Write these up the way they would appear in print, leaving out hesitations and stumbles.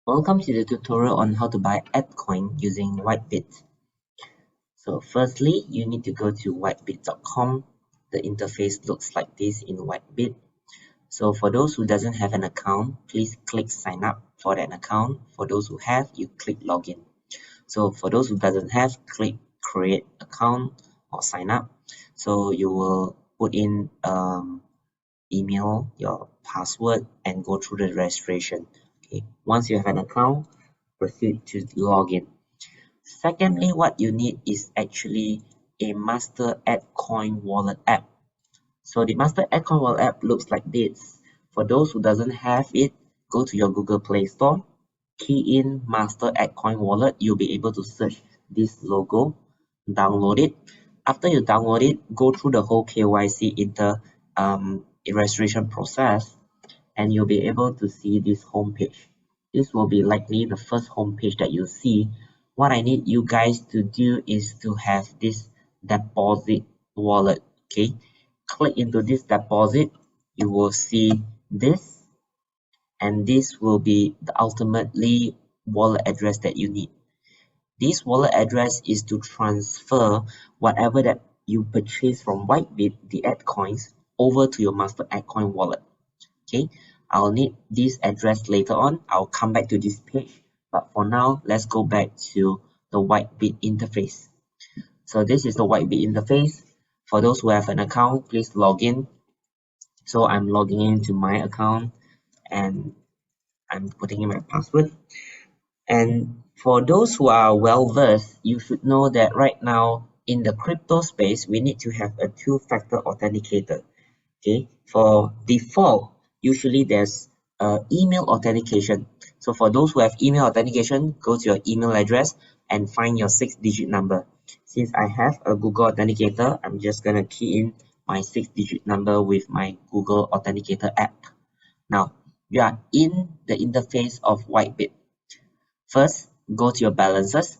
Welcome to the tutorial on how to buy EDCOIN using WhiteBit. So firstly, you need to go to whitebit.com. The interface looks like this in WhiteBit. So for those who doesn't have an account, please click sign up for an account. For those who have, you click login. So for those who doesn't have, click create account or sign up. So you will put in email, your password, and go through the registration. Okay. Once you have an account, proceed to log in. Secondly, what you need is actually a Master EDCOIN Wallet app. So the Master EDCOIN Wallet app looks like this. For those who doesn't have it, go to your Google Play Store, key in Master EDCOIN Wallet. You'll be able to search this logo, download it. After you download it, go through the whole KYC registration process, and you'll be able to see this homepage. This will be likely the first homepage that you see. What I need you guys to do is to have this deposit wallet. Okay, click into this deposit. You will see this, and this will be the ultimately wallet address that you need. This wallet address is to transfer whatever that you purchase from WhiteBit, the EDCOINs, over to your Master EDCOIN wallet. Okay, I'll need this address later on. I'll come back to this page, but for now, let's go back to the WhiteBit interface. So this is the WhiteBit interface. For those who have an account, please log in. So I'm logging into my account and I'm putting in my password. And for those who are well versed, you should know that right now in the crypto space, we need to have a two-factor authenticator. Okay, for default, usually there's email authentication. So for those who have email authentication, go to your email address and find your 6-digit number. Since I have a Google Authenticator, I'm just gonna key in my 6-digit number with my Google Authenticator app. Now, you are in the interface of WhiteBit. First, go to your balances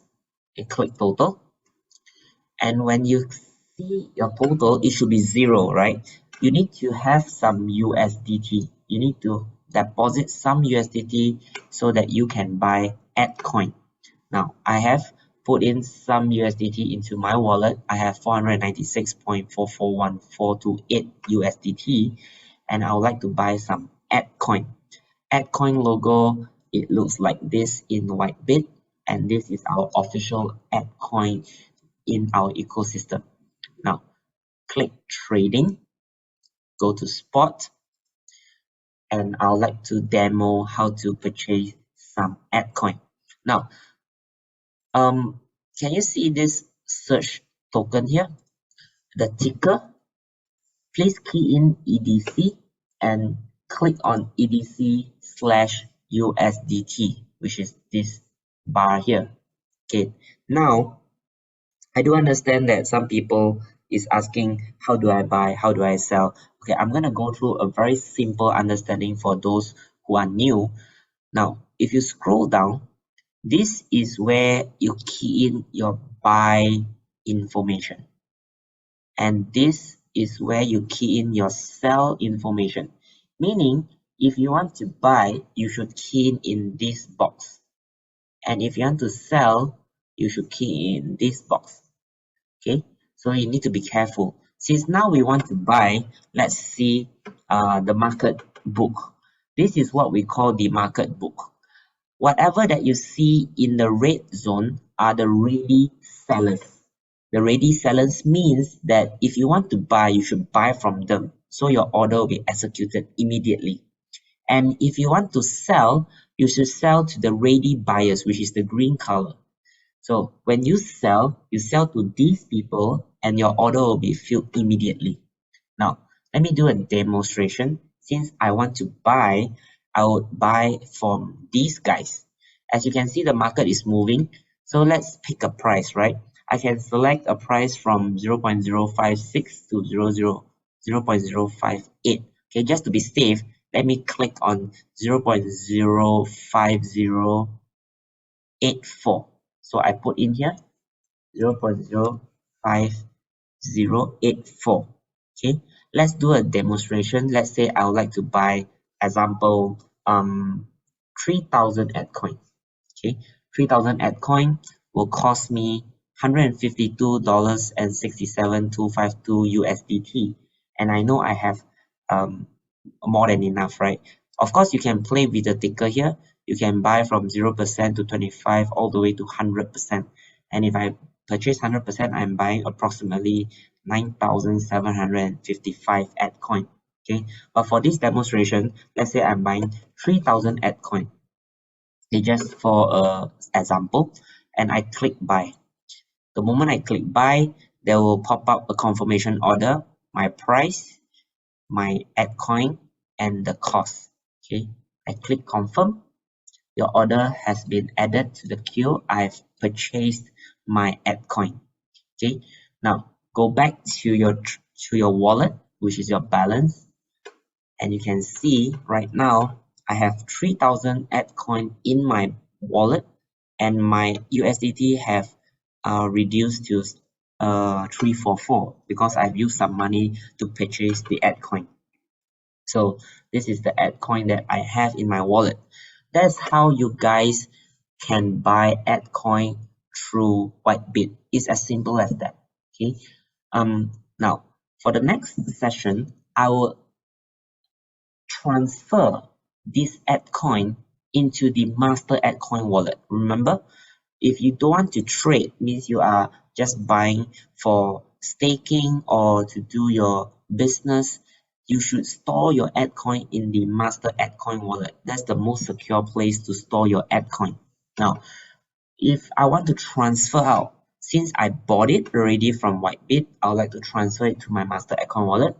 and click total. And when you see your total, it should be 0, right? You need to have some USDT. You need to deposit some USDT so that you can buy EDCOIN. Now, I have put in some USDT into my wallet. I have 496.441428 USDT, and I would like to buy some EDCOIN. EDCOIN logo, it looks like this in WhiteBit, and this is our official EDCOIN in our ecosystem. Now, click trading, go to spot, and I'd like to demo how to purchase some EDCOIN. Now, can you see this search token here? The ticker, please key in EDC and click on EDC/USDT, which is this bar here. Okay, now I do understand that some people is asking, how do I buy, how do I sell? Okay, I'm gonna go through a very simple understanding for those who are new. Now, if you scroll down, this is where you key in your buy information. And this is where you key in your sell information. Meaning, if you want to buy, you should key in this box. And if you want to sell, you should key in this box. Okay, so you need to be careful. Since now we want to buy, let's see the market book. This is what we call the market book. Whatever that you see in the red zone are the ready sellers. The ready sellers means that if you want to buy, you should buy from them. So your order will be executed immediately. And if you want to sell, you should sell to the ready buyers, which is the green color. So when you sell to these people and your order will be filled immediately. Now, let me do a demonstration. Since I want to buy, I would buy from these guys. As you can see, the market is moving. So let's pick a price, right? I can select a price from 0.056 to 0.058. Okay, just to be safe, let me click on 0.05084. So I put in here 0.05084. Okay, let's do a demonstration. Let's say I would like to buy, example, 3,000 EDCOIN. Okay, 3,000 EDCOIN will cost me $152.67252 USDT, and I know I have more than enough, right? Of course, you can play with the ticker here. You can buy from 0% to 25 all the way to 100%. And if I purchase 100%, I'm buying approximately 9,755 EDCOIN. Okay, but for this demonstration, let's say I'm buying 3,000 EDCOIN. Okay, just for example, and I click buy. The moment I click buy, there will pop up a confirmation order, my price, my EDCOIN, and the cost. Okay, I click confirm. Your order has been added to the queue. I've purchased my EDCOIN. Okay, now go back to your wallet, which is your balance, and you can see right now I have 3,000 EDCOIN in my wallet, and my USDT have reduced to 344 because I've used some money to purchase the EDCOIN. So this is the EDCOIN that I have in my wallet. That's how you guys can buy EDCOIN through WhiteBit. It's as simple as that. Okay. Now for the next session, I will transfer this EDCOIN into the Master EDCOIN wallet. Remember, if you don't want to trade, means you are just buying for staking or to do your business, you should store your EDCOIN in the Master EDCOIN wallet. That's the most secure place to store your EDCOIN. Now, if I want to transfer out, since I bought it already from WhiteBit, I would like to transfer it to my Master EDCOIN wallet.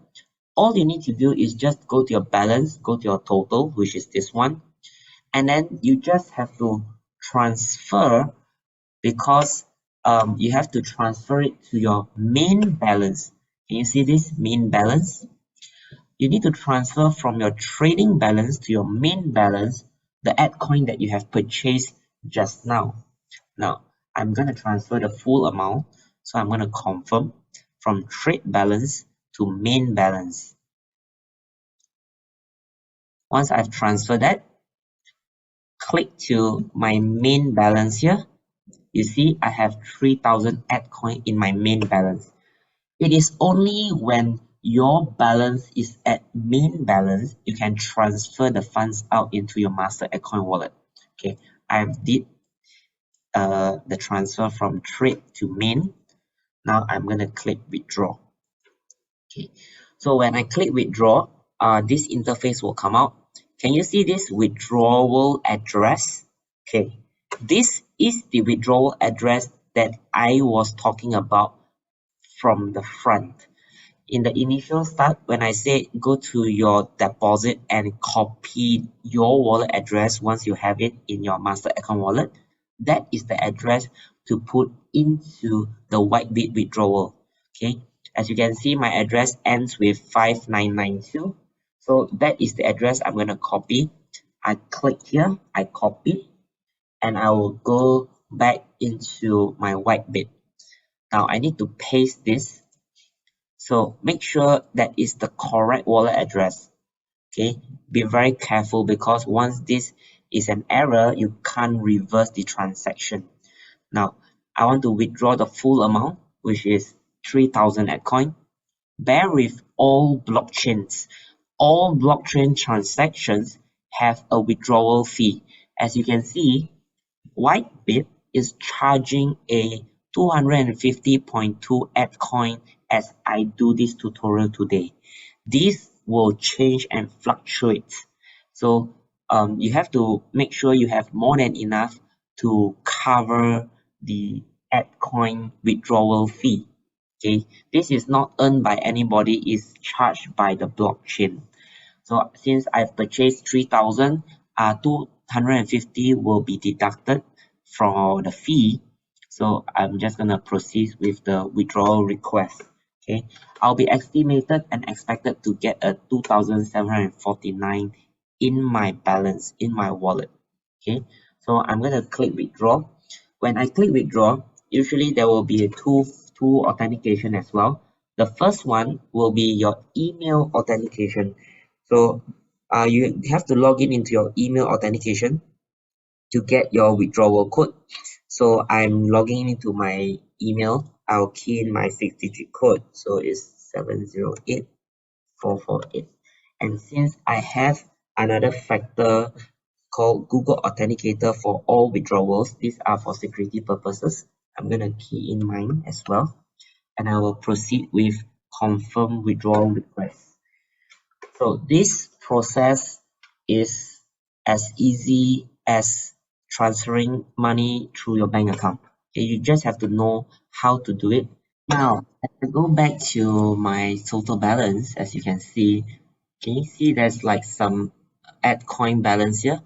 All you need to do is just go to your balance, go to your total, which is this one, and then you just have to transfer, because you have to transfer it to your main balance. Can you see this main balance? You need to transfer from your trading balance to your main balance the EDCOIN that you have purchased just now. Now, I'm going to transfer the full amount, so I'm going to confirm from trade balance to main balance. Once I've transferred that, click to my main balance here. You see, I have 3,000 EDCOIN in my main balance. It is only when your balance is at main balance, you can transfer the funds out into your Master EDCOIN wallet. Okay, I did the transfer from trade to main. Now I'm going to click withdraw. Okay, so when I click withdraw, this interface will come out. Can you see this withdrawal address? Okay, this is the withdrawal address that I was talking about from the front. In the initial start, when I say go to your deposit and copy your wallet address once you have it in your Master EDCOIN wallet, that is the address to put into the WhiteBit withdrawal. Okay, as you can see, my address ends with 5992. So that is the address I'm going to copy. I click here, I copy, and I will go back into my WhiteBit. Now I need to paste this. So make sure that is the correct wallet address. Okay, be very careful, because once this is an error, you can't reverse the transaction. Now I want to withdraw the full amount, which is 3,000 EDCOIN. Bear with all blockchains. All blockchain transactions have a withdrawal fee. As you can see, WhiteBit is charging a 250.2 EDCOIN as I do this tutorial today. This will change and fluctuate. So you have to make sure you have more than enough to cover the EDCOIN withdrawal fee. Okay, this is not earned by anybody, it's charged by the blockchain. So since I've purchased 3,000, 250 will be deducted from the fee. So I'm just gonna proceed with the withdrawal request. Okay, I'll be estimated and expected to get a 2,749 in my balance in my wallet. Okay, so I'm gonna click withdraw. When I click withdraw, usually there will be a two authentication as well. The first one will be your email authentication. So you have to log in into your email authentication to get your withdrawal code. So I'm logging into my email. I'll key in my 6-digit code. So it's 708448. And since I have another factor called Google Authenticator for all withdrawals, these are for security purposes, I'm going to key in mine as well. And I will proceed with confirm withdrawal request. So this process is as easy as transferring money through your bank account. Okay, you just have to know how to do it. Now, if I go back to my total balance, as you can see there's like some add coin balance here?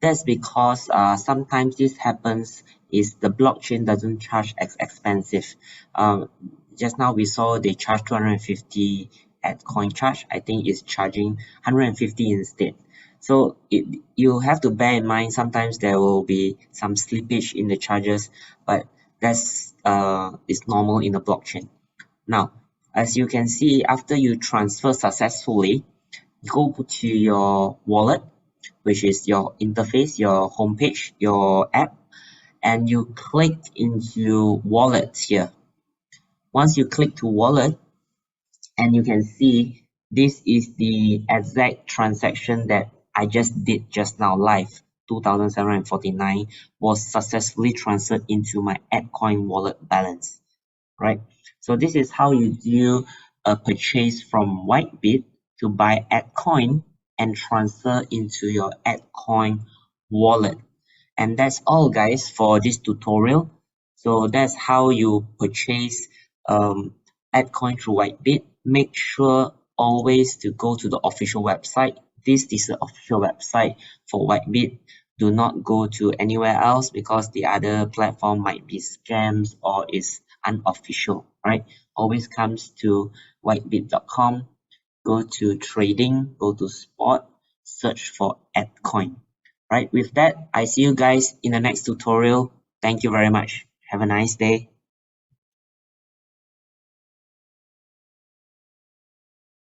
That's because sometimes this happens is the blockchain doesn't charge as expensive. Just now we saw they charge 250 at coin charge. I think it's charging 150 instead. So you have to bear in mind sometimes there will be some slippage in the charges, but that's is normal in the blockchain. Now, as you can see, after you transfer successfully, go to your wallet, which is your interface, your homepage, your app, and you click into wallet here. Once you click to wallet, and you can see this is the exact transaction that I just did just now live. 2,749 was successfully transferred into my EDCOIN wallet balance, right? So this is how you do a purchase from WhiteBit to buy EDCOIN and transfer into your EDCOIN wallet. And that's all, guys, for this tutorial. So that's how you purchase EDCOIN through WhiteBit. Make sure always to go to the official website. This is the official website for WhiteBit. Do not go to anywhere else because the other platform might be scams or is unofficial, right? Always comes to whitebit.com, go to trading, go to spot, search for EDCOIN. Right, with that, I see you guys in the next tutorial. Thank you very much. Have a nice day.